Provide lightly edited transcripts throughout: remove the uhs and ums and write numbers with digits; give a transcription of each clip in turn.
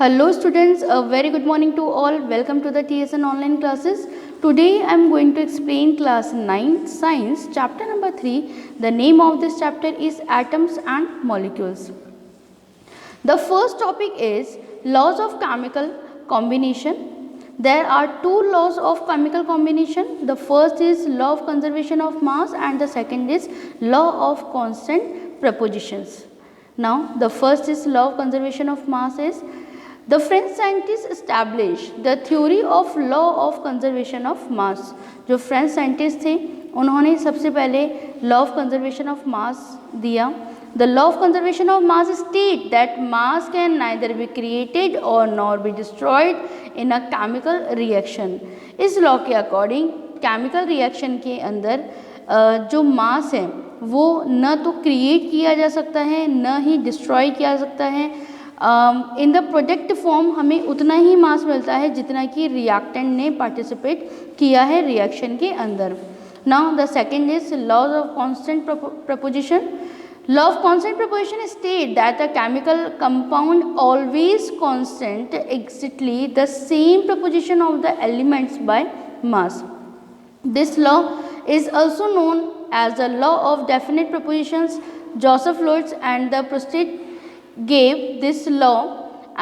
Hello students, a very good morning to all. Welcome to the TSN online classes. Today I am going to explain class 9 science chapter number 3. The name of this chapter is atoms and molecules. The first topic is laws of chemical combination. There are two laws of chemical combination. The first is law of conservation of mass and the second is law of constant propositions. Now the first is law of conservation of mass is the French scientists established the theory of law of conservation of mass. जो French scientist थे उन्होंने सबसे पहले law of conservation of mass दिया. The law of conservation of mass state that mass can neither be created or nor be destroyed in a chemical reaction. इस law के according chemical reaction के अंदर जो mass है वो न तो create किया जा सकता है न ही destroy किया जा सकता है. इन द प्रोडक्ट फॉर्म हमें उतना ही मास मिलता है जितना कि रिएक्टेंट ने पार्टिसिपेट किया है रिएक्शन के अंदर. Now the second is laws of constant proposition. Law of constant proposition state that the chemical compound always constant exactly the same proposition of the elements by mass. This law is also known as the law of definite propositions. Joseph Louis and the Proust gave this law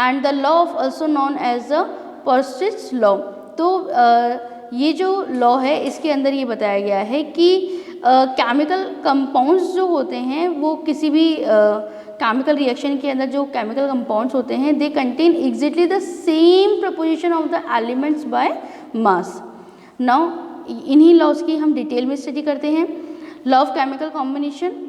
and the law of also known as the Parsons law. तो ये जो law है इसके अंदर ये बताया गया है कि केमिकल कंपाउंड्स जो होते हैं वो किसी भी केमिकल रिएक्शन के अंदर जो केमिकल कंपाउंड्स होते हैं they contain exactly the same proposition of the elements by mass. Now इन्हीं लॉज की हम डिटेल में स्टडी करते हैं. Law of chemical combination.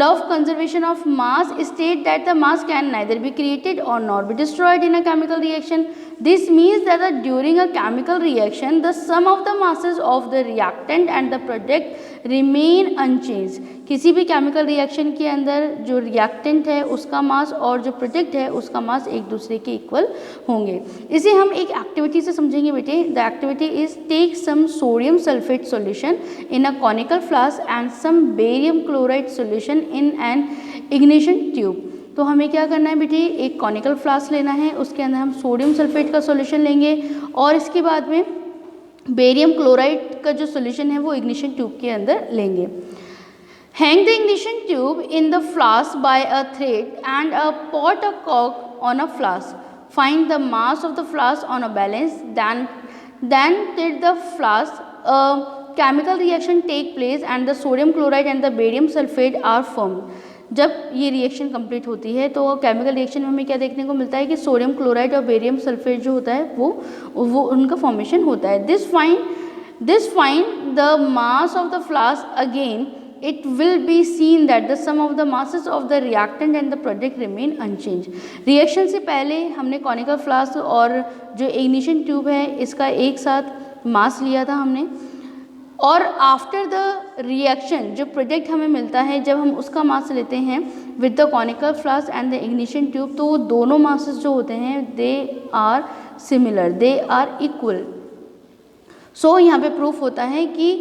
Law of conservation of mass state that the mass can neither be created or nor be destroyed in a chemical reaction. This means that during a chemical reaction, the sum of the masses of the reactant and the product remain unchanged. किसी भी chemical reaction के अंदर जो reactant है उसका mass और जो product है उसका mass एक दूसरे के equal होंगे. इसे हम एक activity से समझेंगे बेटे. The activity is take some sodium sulfate solution in a conical flask and some barium chloride solution in an ignition tube. तो हमें क्या करना है बेटे, एक कॉनिकल फ्लास्क लेना है, उसके अंदर हम सोडियम सल्फेट का सॉल्यूशन लेंगे और इसके बाद में बेरियम क्लोराइड का जो सॉल्यूशन है वो इग्निशन ट्यूब के अंदर लेंगे. Hang the ignition tube in the flask by a thread and a put a कॉक on a flask. Find the mass of the flask on a balance. then did the flask chemical reaction take place and the sodium chloride and the barium sulfate are formed. जब ये reaction complete होती है तो chemical reaction में हमें क्या देखने को मिलता है कि सोडियम क्लोराइड और बेरियम सल्फेट जो होता है वो उनका फॉर्मेशन होता है. This find the mass of the flask. Again it will be seen that the sum of the masses of the reactant and the product remain unchanged. Reaction से पहले हमने कॉनिकल फ्लास्क और जो इग्निशन ट्यूब है इसका एक साथ मास लिया था हमने और आफ्टर द रिएक्शन जो प्रोडक्ट हमें मिलता है जब हम उसका मास लेते हैं with the conical flask and the ignition tube तो वो दोनों मासेस जो होते हैं they are similar, they are equal. So यहाँ पे प्रूफ होता है कि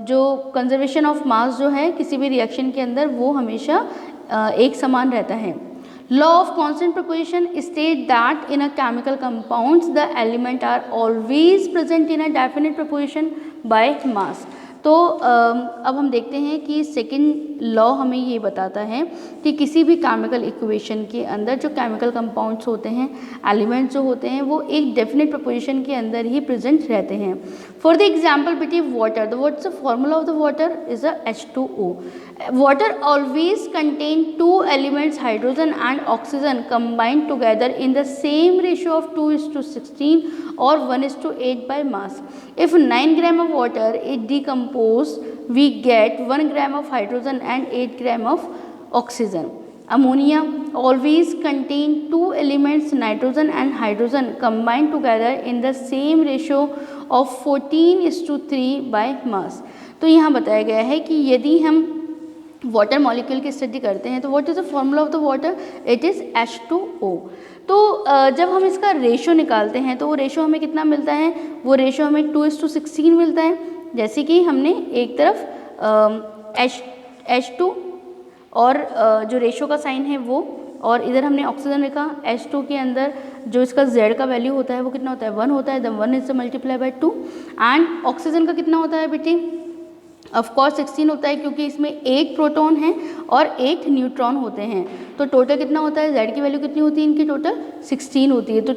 जो कंजर्वेशन ऑफ मास जो है किसी भी रिएक्शन के अंदर वो हमेशा एक समान रहता है. Law of constant proposition state that in a chemical compounds the element are always present in a definite proportion by mass. तो अब हम देखते हैं कि सेकेंड लॉ हमें ये बताता है कि किसी भी केमिकल इक्वेशन के अंदर जो केमिकल कंपाउंड्स होते हैं एलिमेंट्स जो होते हैं वो एक डेफिनेट प्रपोजिशन के अंदर ही प्रेजेंट रहते हैं. फॉर द एग्जाम्पल बेटी water. What's the formula of the water is a H2O. Water always contain two elements hydrogen and oxygen combined together in the same ratio of 2:16 or 1:8 by mass. If 9 gram of water is decomposed, we get 1 gram of hydrogen and 8 gram of oxygen. Ammonia always contain two elements nitrogen and hydrogen combined together in the same ratio of 14:3 by mass. तो यहाँ बताया गया है कि यदि हम water molecule की study करते हैं तो what is the formula of the water, it is H2O. तो जब हम इसका रेशो निकालते हैं तो वो रेशो हमें कितना मिलता है, वो रेशो हमें 2:16 मिलता है. जैसे कि हमने एक तरफ H2 और जो रेशो का साइन है वो और इधर हमने ऑक्सीजन लिखा। H2 के अंदर जो इसका Z का वैल्यू होता है वो कितना होता है, 1 होता है। The 1 is multiply by 2। And oxygen का कितना होता है बेटी, ऑफ कोर्स 16 होता है, क्योंकि इसमें एक प्रोटॉन है और एक न्यूट्रॉन होते हैं। तो टोटल कितना होता है, Z की वैल्यू कितनी होती है इनकी, टोटल 16 होती है। तो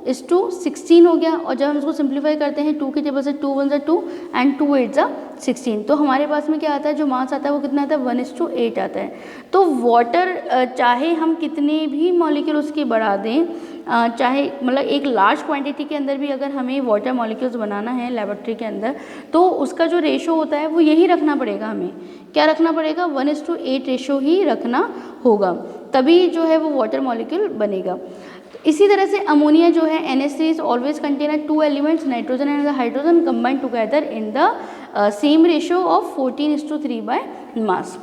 2:16 हो गया। और जब हम इसको सिंप्लीफाई करते हैं 2 की टेबल से 2 1 2 एंड 2 8 16, तो हमारे पास में क्या आता है, जो मास आता है वो कितना आता है, 1:8 आता है। तो वाटर चाहे हम कितने भी मॉलिक्यूल उसके बढ़ा दें, चाहे मतलब एक लार्ज क्वांटिटी के अंदर भी अगर हमें वाटर मॉलिक्यूल्स बनाना है लेबोरेटरी के अंदर, तो उसका जो रेशो होता है वो यही रखना पड़ेगा। हमें क्या रखना पड़ेगा, 1:8 रेशो ही रखना होगा, तभी जो है वो वाटर मॉलिक्यूल बनेगा। इसी तरह से अमोनिया जो है NH3 is always contain 2 elements, nitrogen and hydrogen combined together in the same ratio of 14:3 by mass.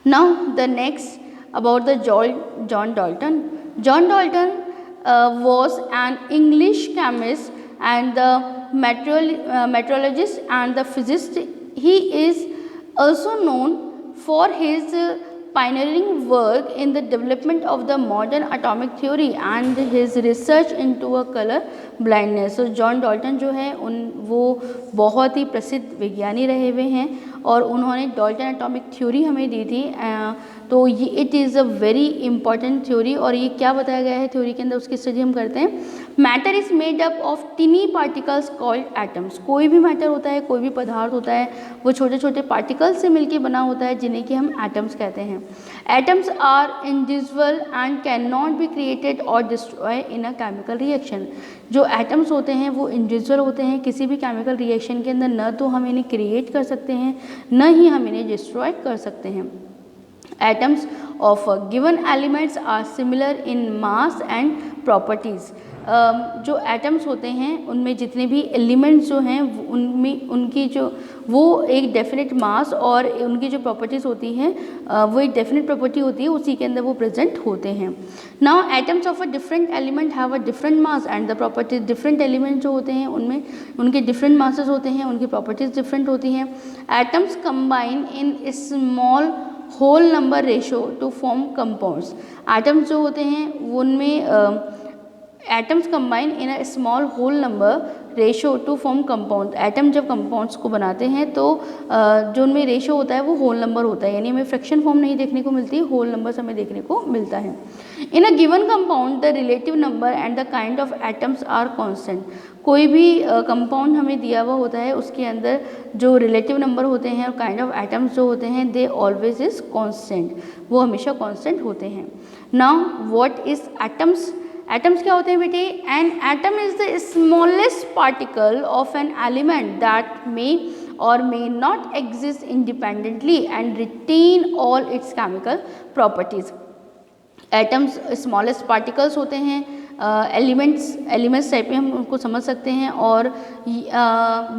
Now the next about the John Dalton. John Dalton was an English chemist and the meteorologist and the physicist. He is also known for his pioneering work in the development of the modern atomic theory and his research into a color blindness. So John Dalton जो है वो बहुत ही प्रसिद्ध विज्ञानी रहे हुए हैं और उन्होंने डॉल्टन एटॉमिक थ्योरी हमें दी थी। तो ये it is a very important theory. और ये क्या बताया गया है थ्योरी के अंदर, उसकी स्टडी हम करते हैं। Matter is made up of टिनी particles called atoms. कोई भी मैटर होता है, कोई भी पदार्थ होता है, वो छोटे छोटे पार्टिकल्स से मिलकर बना होता है, जिन्हें कि हम एटम्स कहते हैं। Atoms are individual and can not be created or destroy in a chemical reaction. जो एटम्स होते हैं वो इंडिविजुअल होते हैं, किसी भी केमिकल रिएक्शन के अंदर न तो हम इन्हें क्रिएट कर सकते हैं, न ही हम इन्हें डिस्ट्रॉय कर सकते हैं। Atoms of given elements are similar in mass and properties. जो एटम्स होते हैं उनमें जितने भी एलिमेंट्स जो हैं उनमें उनकी जो वो एक डेफिनेट मास और उनकी जो प्रॉपर्टीज़ होती हैं वो एक डेफिनेट प्रॉपर्टी होती है, उसी के अंदर वो प्रेजेंट होते हैं। Now atoms of a different element have a different mass and the properties. Different element जो होते हैं उनमें उनके डिफरेंट मासेस होते हैं, उनकी प्रॉपर्टीज़ डिफरेंट होती हैं। Atoms combine in small whole number ratio to form compounds. Atoms जो होते हैं उनमें atoms combine in a small whole number ratio to form compound. Atom जब कंपाउंड्स को बनाते हैं तो जो उनमें रेशो होता है वो होल नंबर होता है, यानी हमें फ्रैक्शन फॉर्म नहीं देखने को मिलती, होल नंबर्स हमें देखने को मिलता है। In a given compound the relative number and the kind of atoms are constant. कोई भी कंपाउंड हमें दिया हुआ होता है, उसके अंदर जो रिलेटिव नंबर होते हैं और काइंड ऑफ एटम्स जो होते हैं दे ऑलवेज इज कांस्टेंट, वो हमेशा कांस्टेंट होते हैं। Now what is atoms? Atoms क्या होते हैं बेटे? An atom is the smallest particle of an element that may or may not exist independently and retain all its chemical properties. Atoms smallest particles होते हैं, elements type में हम उनको समझ सकते हैं, और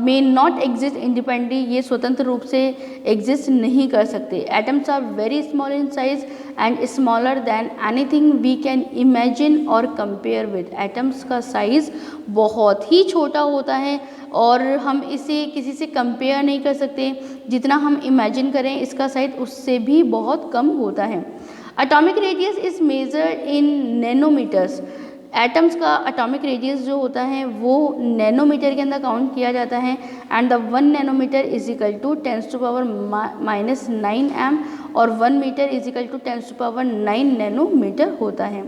मे नॉट एग्जिस्ट इंडिपेंडेंटली, ये स्वतंत्र रूप से एग्जिस्ट नहीं कर सकते। Atoms are very small in size and smaller than anything we can imagine or compare with. Atoms का साइज़ बहुत ही छोटा होता है और हम इसे किसी से कंपेयर नहीं कर सकते, जितना हम इमेजिन करें इसका साइज उससे भी बहुत कम होता है। Atomic radius is measured in nanometres. Atoms का एटॉमिक रेडियस जो होता है वो नैनोमीटर के अंदर काउंट किया जाता है and the 1 nanometre is equal to 10⁻⁹ m और 1 metre is equal to 10⁹ nanometre होता है।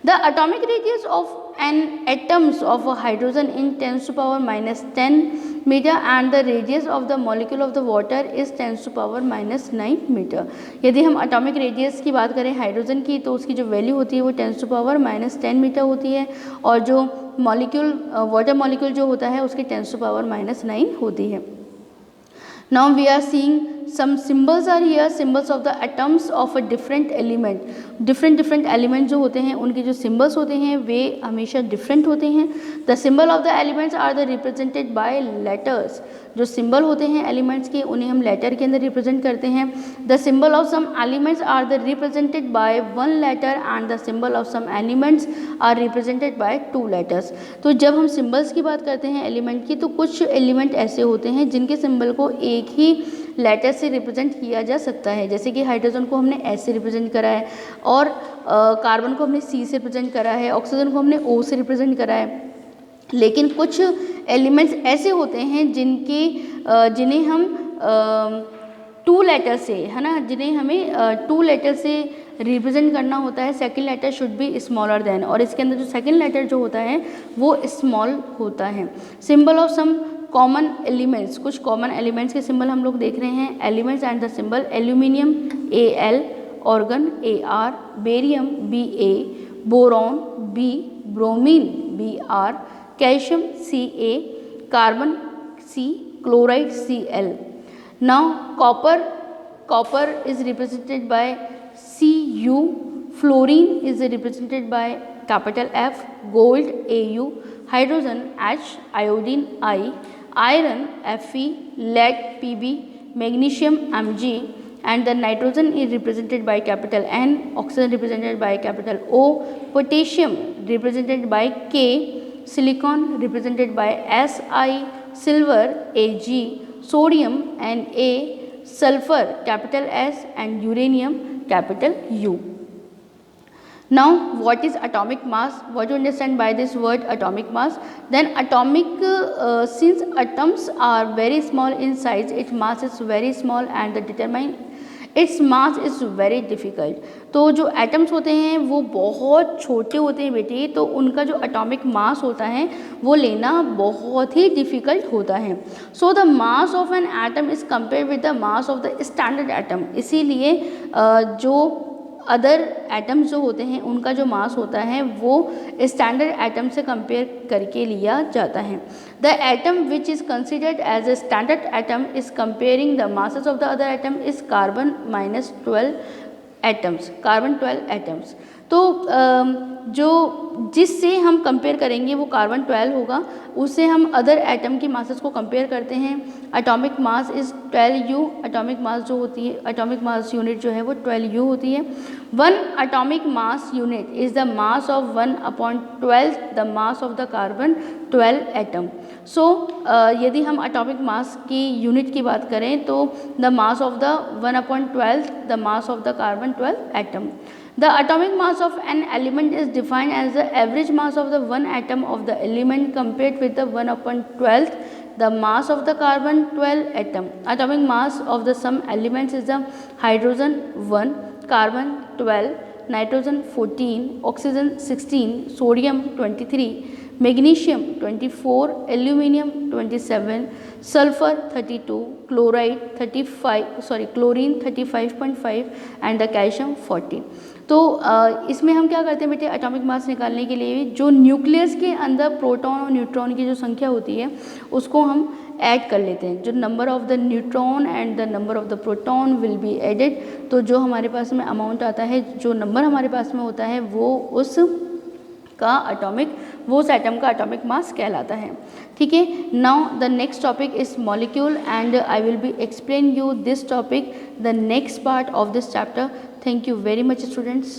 The atomic radius of an atoms of hydrogen in 10⁻10 metre and the radius of the molecule of the water is 10⁻9 metre. यदि हम atomic radius की बात करें hydrogen की तो उसकी जो वैल्यू होती है वो 10⁻10 मीटर होती है, और जो मॉलिक्यूल वाटर मॉलिक्यूल जो होता है उसकी 10⁻9 होती है। Now we are seeing some symbols are here, symbols of the atoms of a different element. different element जो होते हैं उनके जो सिम्बल्स होते हैं वे हमेशा डिफरेंट होते हैं। The symbol of the elements are the represented by letters. जो सिम्बल होते हैं एलिमेंट्स के उन्हें हम लेटर के अंदर रिप्रेजेंट करते हैं। The symbol of some elements are the represented by 1 letter and the symbol of some elements are represented by 2 letters. तो जब हम सिम्बल्स की बात करते हैं एलिमेंट की, तो कुछ एलिमेंट ऐसे होते हैं जिनके सिम्बल को एक ही लेटर से रिप्रेजेंट किया जा सकता है। जैसे कि हाइड्रोजन को हमने एस से रिप्रेजेंट करा है और कार्बन को हमने सी से रिप्रेजेंट करा है, ऑक्सीजन को हमने ओ से रिप्रेजेंट करा है। लेकिन कुछ एलिमेंट्स ऐसे होते हैं जिन्हें हम 2 लेटर से, है ना, जिन्हें हमें 2 लेटर से रिप्रेजेंट करना होता है। Second letter should be smaller than, और इसके अंदर जो सेकंड लेटर जो होता है वो स्मॉल होता है। Symbol of some common elements, कुछ कॉमन एलिमेंट्स के सिंबल हम लोग देख रहे हैं। Elements and the symbol: aluminium Al, argon Ar, barium Ba, boron B, bromine Br, calcium Ca, carbon C, chloride Cl. Now copper is represented by Cu, fluorine is represented by capital F, gold Au, hydrogen H, iodine I, iron Fe, lead Pb, magnesium Mg, and the nitrogen is represented by capital N, oxygen represented by capital O, potassium represented by K, silicon represented by Si, silver Ag, sodium Na, sulfur capital S, and uranium capital U. Now what is atomic mass? What do you understand by this word atomic mass? Then atomic, since atoms are very small in size, its mass is very small and the determine its mass is very difficult. तो जो atoms होते हैं वो बहुत छोटे होते हैं बेटे, तो उनका जो एटॉमिक मास होता है वो लेना बहुत ही डिफ़िकल्ट होता है। So the mass of an atom is compare with the mass of the standard atom. इसीलिए जो अदर एटम्स जो होते हैं उनका जो मास होता है वो स्टैंडर्ड एटम से कंपेयर करके लिया जाता है। The atom which is considered as a standard atom is comparing the masses of the other atom is carbon -12 atoms, carbon 12 atoms. तो जो जिससे हम कंपेयर करेंगे वो कार्बन 12 होगा, उससे हम अदर एटम की मासेस को कंपेयर करते हैं। Atomic mass is 12U, atomic mass जो होती है, एटॉमिक मास यूनिट जो है वो 12U होती है। 1 atomic mass unit is the mass of 1/12 the mass of the carbon 12 atom. So यदि हम एटॉमिक मास की यूनिट की बात करें तो the mass of the 1/12 the mass of the carbon 12 atom. The atomic mass of an element is defined as the average mass of the one atom of the element compared with the 1/12 the mass of the carbon 12 atom. Atomic mass of the some elements is the hydrogen 1, carbon 12, nitrogen 14, oxygen 16, sodium 23, magnesium 24, aluminium 27, sulfur 32, chlorine 35.5 and the calcium 40. तो इसमें हम क्या करते हैं बेटे, atomic mass निकालने के लिए जो न्यूक्लियस के अंदर प्रोटॉन और न्यूट्रॉन की जो संख्या होती है उसको हम ऐड कर लेते हैं। जो number of the neutron and the number of the proton will be added, तो जो हमारे पास में अमाउंट आता है, जो नंबर हमारे पास में होता है वो उस एटम का एटॉमिक मास कहलाता है। ठीक है। Now the next topic is molecule and I will be explain you this topic the next part of this chapter. Thank you very much, students.